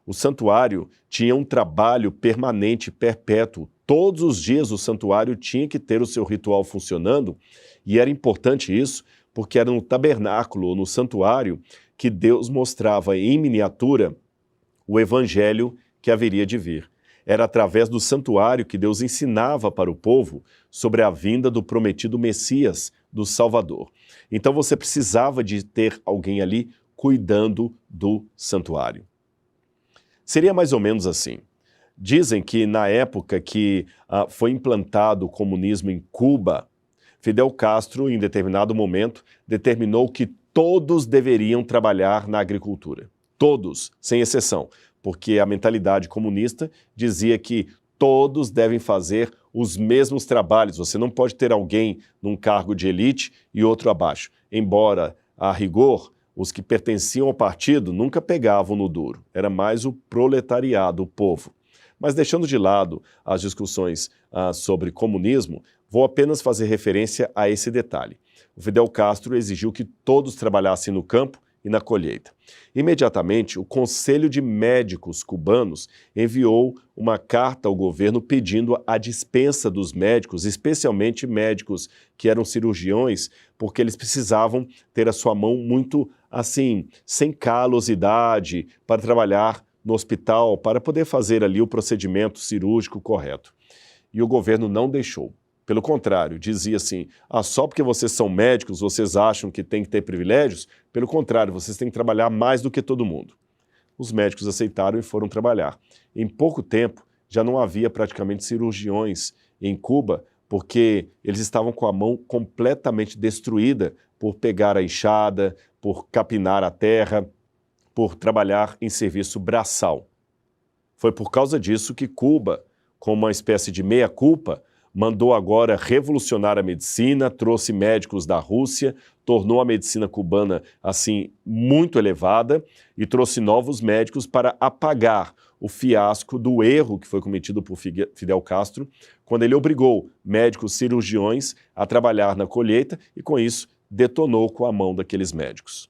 O santuário tinha um trabalho permanente, perpétuo. Todos os dias o santuário tinha que ter o seu ritual funcionando, e era importante isso, porque era no tabernáculo ou no santuário que Deus mostrava em miniatura o evangelho que haveria de vir. Era através do santuário que Deus ensinava para o povo sobre a vinda do prometido Messias, do Salvador. Então você precisava de ter alguém ali cuidando do santuário. Seria mais ou menos assim. Dizem que na época que foi implantado o comunismo em Cuba, Fidel Castro, em determinado momento, determinou que todos deveriam trabalhar na agricultura. Todos, sem exceção, porque a mentalidade comunista dizia que todos devem fazer os mesmos trabalhos. Você não pode ter alguém num cargo de elite e outro abaixo. Embora, a rigor, os que pertenciam ao partido nunca pegavam no duro. Era mais o proletariado, o povo. Mas deixando de lado as discussões sobre comunismo, vou apenas fazer referência a esse detalhe. O Fidel Castro exigiu que todos trabalhassem no campo e na colheita. Imediatamente, o Conselho de Médicos Cubanos enviou uma carta ao governo pedindo a dispensa dos médicos, especialmente médicos que eram cirurgiões, porque eles precisavam ter a sua mão muito, assim, sem calosidade para trabalhar no hospital, para poder fazer ali o procedimento cirúrgico correto. E o governo não deixou. Pelo contrário, dizia assim, só porque vocês são médicos, vocês acham que tem que ter privilégios? Pelo contrário, vocês têm que trabalhar mais do que todo mundo. Os médicos aceitaram e foram trabalhar. Em pouco tempo, já não havia praticamente cirurgiões em Cuba, porque eles estavam com a mão completamente destruída por pegar a enxada, por capinar a terra, por trabalhar em serviço braçal. Foi por causa disso que Cuba, com uma espécie de meia-culpa, mandou agora revolucionar a medicina, trouxe médicos da Rússia, tornou a medicina cubana, assim, muito elevada e trouxe novos médicos para apagar o fiasco do erro que foi cometido por Fidel Castro, quando ele obrigou médicos cirurgiões a trabalhar na colheita e, com isso, detonou com a mão daqueles médicos.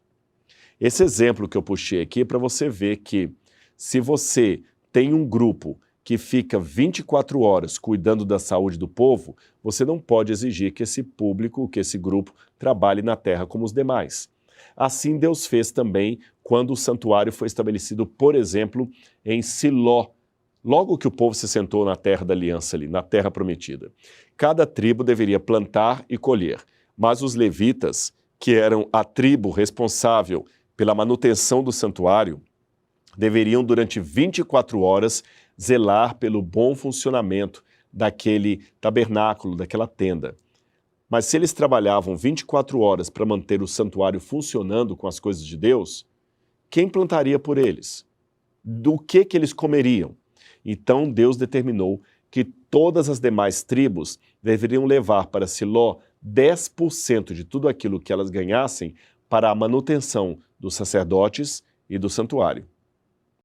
Esse exemplo que eu puxei aqui é para você ver que, se você tem um grupo que fica 24 horas cuidando da saúde do povo, você não pode exigir que esse público, que esse grupo, trabalhe na terra como os demais. Assim Deus fez também quando o santuário foi estabelecido, por exemplo, em Siló, logo que o povo se sentou na terra da aliança ali, na terra prometida. Cada tribo deveria plantar e colher, mas os levitas, que eram a tribo responsável pela manutenção do santuário, deveriam durante 24 horas zelar pelo bom funcionamento daquele tabernáculo, daquela tenda. Mas se eles trabalhavam 24 horas para manter o santuário funcionando com as coisas de Deus, quem plantaria por eles? Do que eles comeriam? Então Deus determinou que todas as demais tribos deveriam levar para Siló 10% de tudo aquilo que elas ganhassem para a manutenção dos sacerdotes e do santuário.